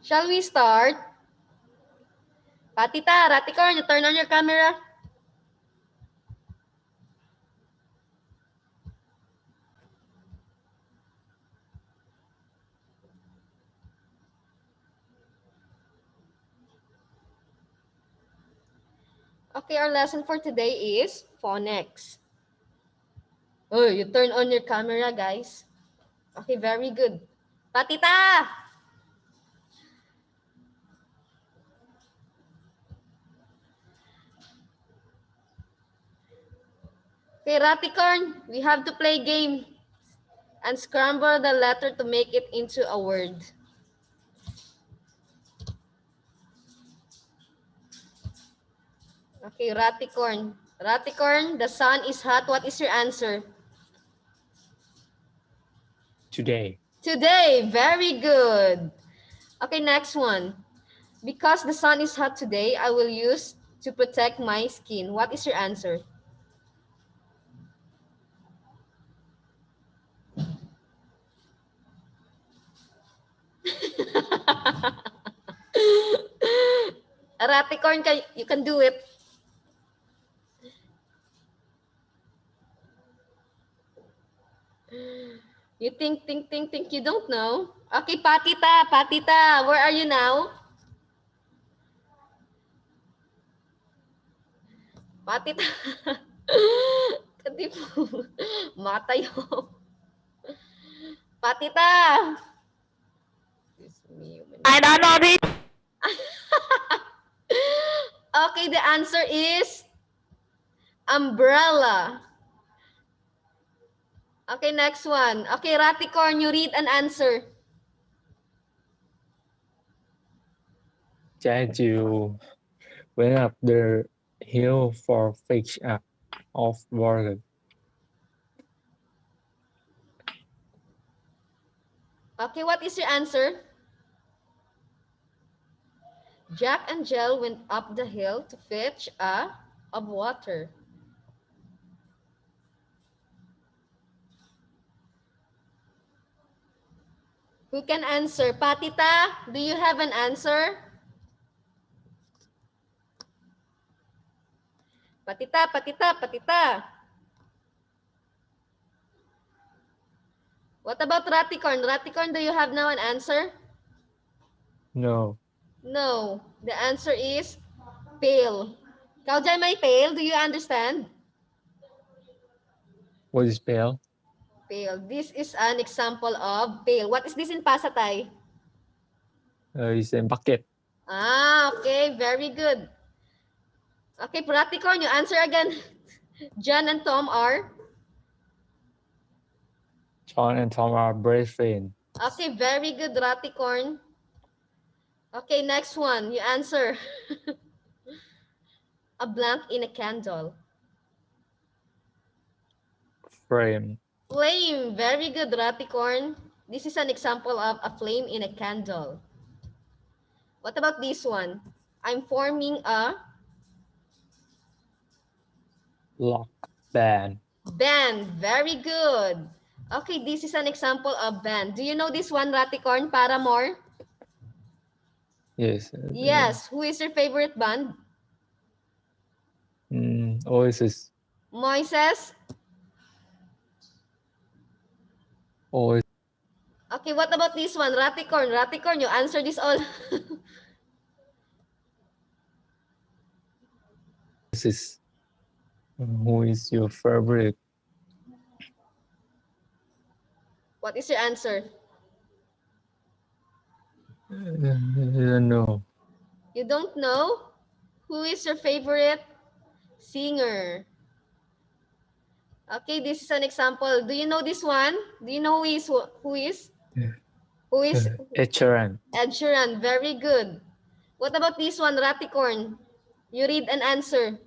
Shall we start? Patita, Raticorn, you turn on your camera. Okay, our lesson for today is phonics. Oh, you turn on your camera, guys. Okay, very good. Patita! Okay, Raticorn, we have to play game and scramble the letter to make it into a word. Okay, Raticorn. Raticorn, the sun is hot. What is your answer? Today. Today, very good. Okay, next one. Because the sun is hot today, I will use to protect my skin. What is your answer? Raticorn, you can do it. You think, you don't know? Okay, Patita, where are you now? Patita. Katipo. Matayo. Patita. I don't know this. Okay, the answer is umbrella. Okay, next one. Okay, Raticorn, you read an answer. Jeju went up the hill for fetch up of water. Okay, what is your answer? Jack and Jill went up the hill to fetch of water. Who can answer? Patita, do you have an answer? Patita. What about Raticorn? Raticorn, do you have now an answer? No. No. The answer is pail. Kaujay may pail. Do you understand? What is pail? Pail. This is an example of pail. What is this in Pasatay? It's a bucket. Ah, okay. Very good. Okay, Raticorn, you answer again. John and Tom are? John and Tom are best friends. Okay, very good, Raticorn. Okay, next one. You answer. A blank in a candle. Frame. Flame. Very good, Raticorn. This is an example of a flame in a candle. What about this one? I'm forming a Lock. Band. band. Very good. Okay, this is an example of band. Do you know this one, Raticorn? Paramore? Yes. Yes. Who is your favorite band? Oasis. Moises? Oasis. Okay, what about this one? Raticorn. Raticorn, you answer this all. Who is your favorite? What is your answer? I don't know. You don't know? Who is your favorite singer? Okay, this is an example. Do you know this one? Do you know who is? Who is Ed Sheeran. Ed Sheeran? Very good. What about this one, Raticorn? You read an answer.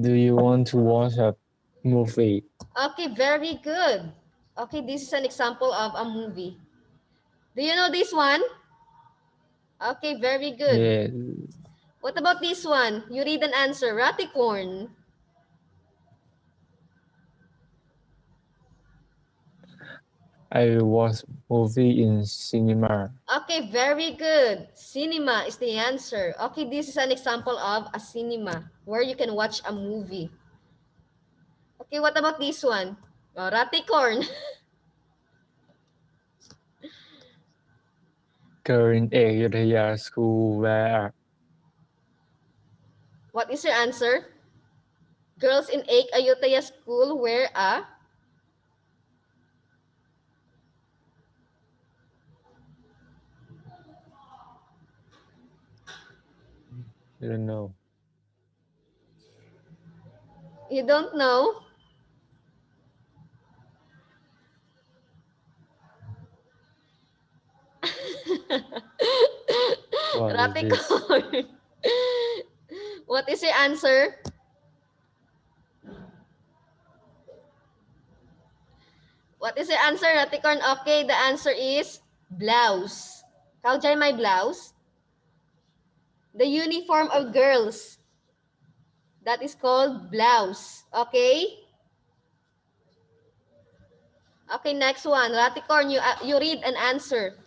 Do you want to watch a movie? Okay, very good. Okay, this is an example of a movie. Do you know this one? Okay, very good. Yeah. What about this one? You read an answer. Raticorn. I watch movie in cinema. Okay, very good. Cinema is the answer. Okay, this is an example of a cinema where you can watch a movie. Okay, what about this one? Oh, Raticorn. Girl in Ayutthaya school where What is your answer? Girls in Ek Ayutthaya school wear a... I don't know. You don't know? What is this? Raticorn. What is your answer? What is your answer, Raticorn? Okay, the answer is blouse. Kaujay may blouse? The uniform of girls. That is called blouse. Okay? Okay, next one. Raticorn, you read an answer.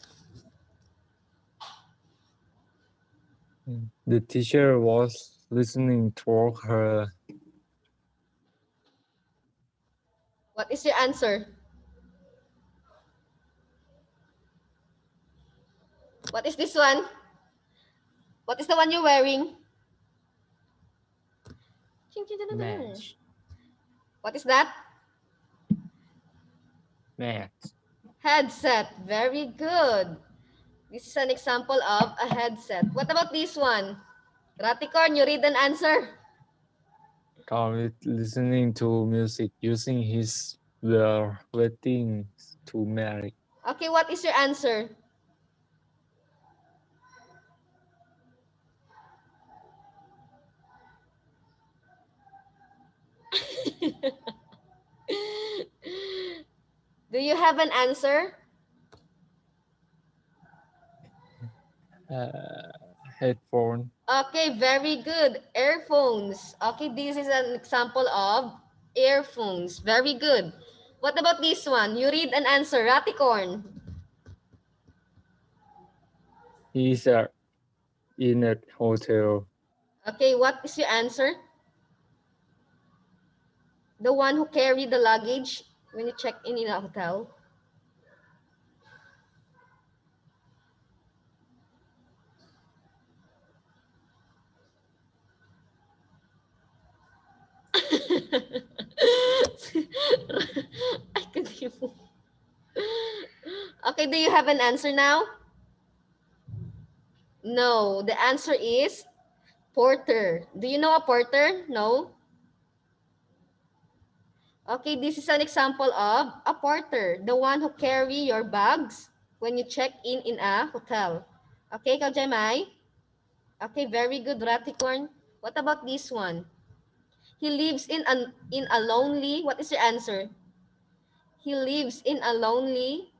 The teacher was listening to her. What is your answer? What is this one? What is the one you're wearing? Match. What is that? Match. Headset. Very good. This is an example of a headset. What about this one? Raticorn, you read an answer. Tom listening to music using his waiting to marry. Okay, what is your answer? Do you have an answer? Headphone. Okay, very good. Earphones. Okay, this is an example of earphones. Very good. What about this one? You read an answer. Raticorn. He's in a hotel. Okay, what is your answer? The one who carried the luggage when you check in a hotel. I can't hear you. Okay, do you have an answer now? No, the answer is porter. Do you know a porter? No? Okay, this is an example of a porter, the one who carry your bags when you check in a hotel. Okay, Kaujemai? Okay, very good, Raticorn. What about this one? He lives in a lonely, what is your answer? He lives in a lonely.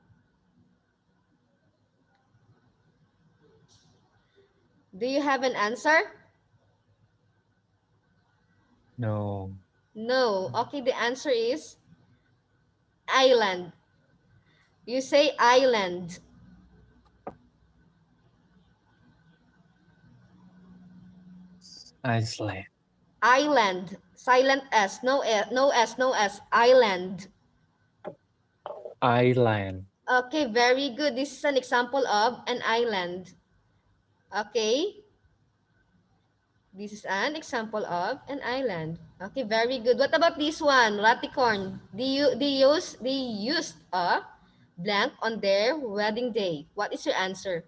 Do you have an answer? No. No. Okay, the answer is island. You say island. Iceland. Island. Silent S. No S. No S. No S. Island. Island. Okay, very good. This is an example of an island. Okay. This is an example of an island. Okay, very good. What about this one? Raticorn. They used a blank on their wedding day. What is your answer?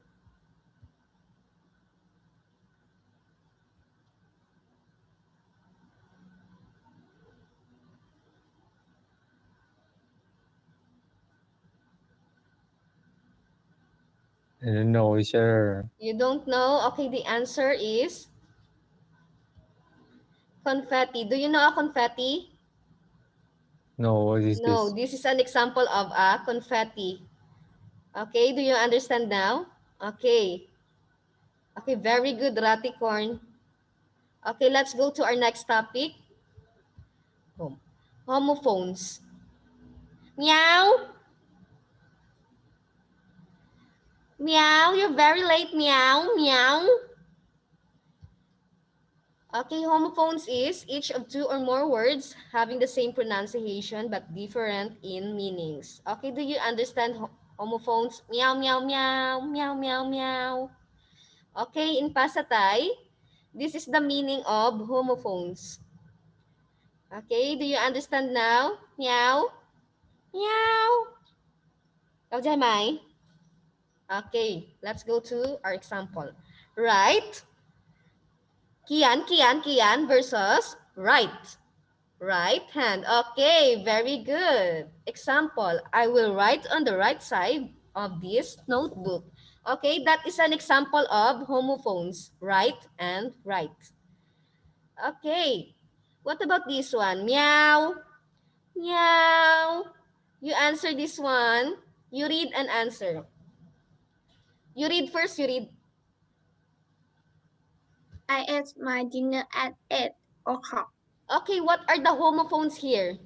I don't know, sir. You don't know? Okay, the answer is confetti. Do you know a confetti? No, what is No, this? this is an example of a confetti. Okay, do you understand now? Okay. Okay, very good, Raticorn. Okay, let's go to our next topic. Homophones. Meow. Meow, you're very late. Meow, meow. Okay, homophones is each of two or more words having the same pronunciation but different in meanings. Okay, do you understand homophones? Meow, meow, meow, meow, meow, meow. Okay, in Pasatay, this is the meaning of homophones. Okay, do you understand now? Meow, meow. Kaujamay? Okay, let's go to our example. Right. Kian, Kian, Kian versus right. Right hand. Okay, very good. Example, I will write on the right side of this notebook. Okay, that is an example of homophones, right and right. Okay, what about this one? Meow, meow. You answer this one. You read and answer. You read first, you read. I ate my dinner at 8 o'clock. Okay, what are the homophones here?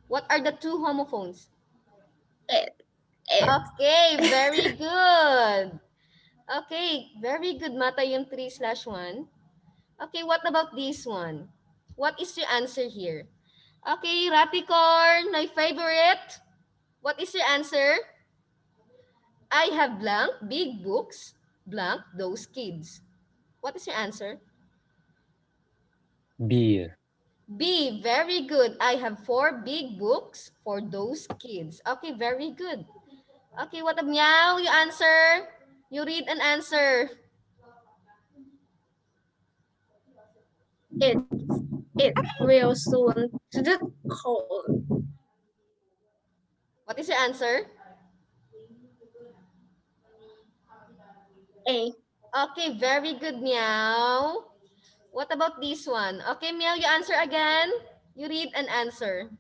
What are the two homophones? 8. Okay, very good. Okay, very good, Mata, yung 3/1. Okay, what about this one? What is your answer here? Okay, Raticorn, my favorite. What is your answer? I have blank, big books, blank, those kids. What is your answer? Beer. B, very good. I have 4 big books for those kids. Okay, very good. Okay, what a meow? You answer. You read and answer. It will soon get cold. What is your answer? A. Okay, very good, meow. What about this one? Okay, meow, you answer again. You read and answer.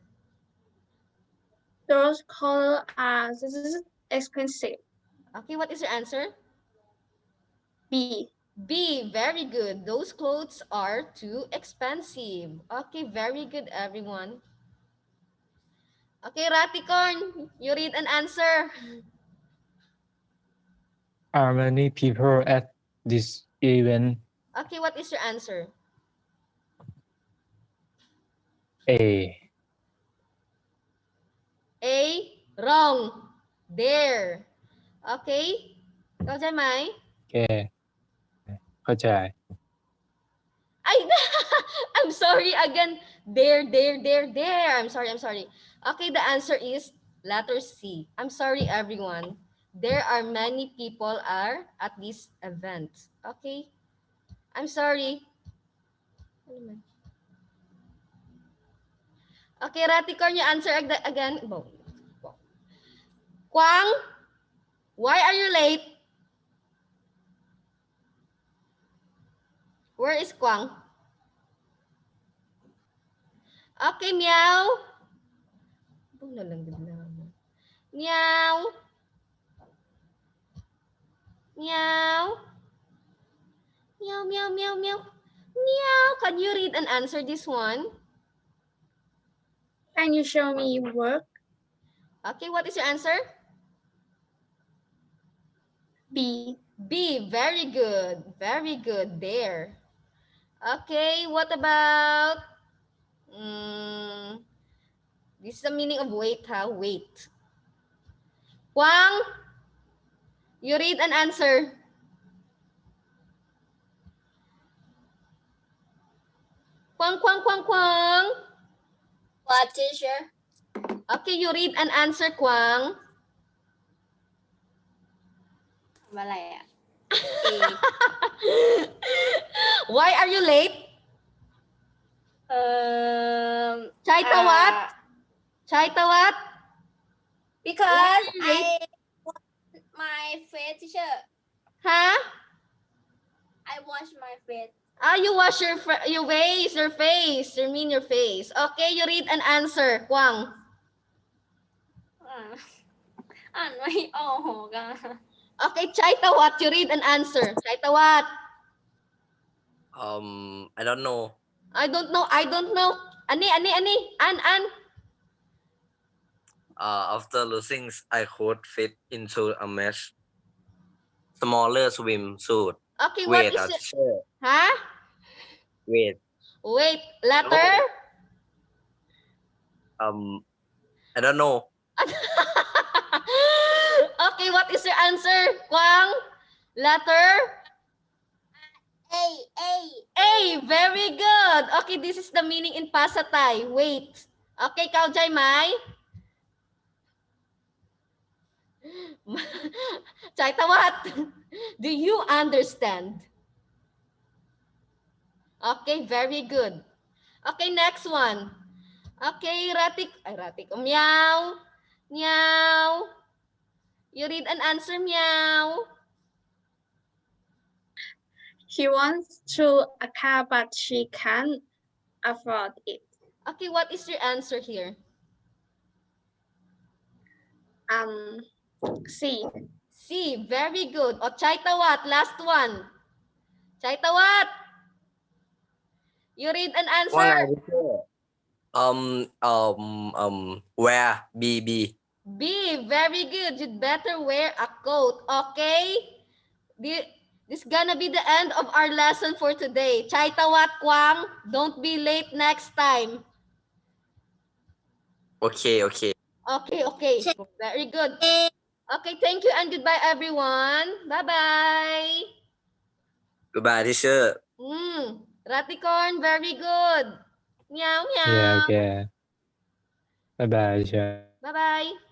Those colors are expensive. Okay, what is your answer? B. B, very good. Those clothes are too expensive. Okay, very good, everyone. Okay, Raticorn, you read and answer. Are many people at this event? Okay, what is your answer? A. A, wrong. There. Okay? Ikaw dyan, Mai? แกเข้าใจ Ay, I'm sorry again. There. I'm sorry. Okay, the answer is letter C. I'm sorry, everyone. There are many people are at this event. Okay? I'm sorry. Okay, Raticorn, you answer again. Kwang, why are you late? Where is Kwang? Okay, meow. Meow. Meow. Meow, meow, meow, meow. Meow. Can you read and answer this one? Can you show me work? Okay, what is your answer? B. B. Very good. Very good. There. Okay, what about... this is the meaning of wait, ha? Wait. Kwang, you read and answer. Kwang. What, teacher? Okay, you read and answer, Kwang. Malaya. Why are you late? Chaita what? Chaita what? Because I wash my face, teacher. Huh? I wash my face. You wash your face. You mean your face. Okay, you read and answer, Kwang. อ่านไม่ออกอ่ะ Okay, Chaita what? You read and answer. Chaita what? I don't know. I don't know. Ani. An. After losing, I could fit into a match. smaller swimsuit. Okay, what Wait, is it? teacher. Huh? Wait. Wait, letter? I don't know. Okay, what is your answer, Kwang? Letter? A, very good. Okay, this is the meaning in Pasatay. Wait. Okay, Kao Jai Mai? Chai Tawat, do you understand? Okay, very good. Okay, next one. Okay, Ratik. Meow. Meow. You read an answer, meow. He wants to a car, but she can't afford it. Okay, what is your answer here? C. C, very good. O, Chai Tawat, last one. Chai Tawat. You read an answer. Where? B. B, very good. You'd better wear a coat, okay? This gonna be the end of our lesson for today. Chai Tawat, Kwang, don't be late next time. Okay. Okay. Very good. Okay, thank you and goodbye, everyone. Bye-bye. Goodbye, teacher. Raticorn, very good. Meow, meow. Yeah, okay. Bye bye, teacher. Bye-bye.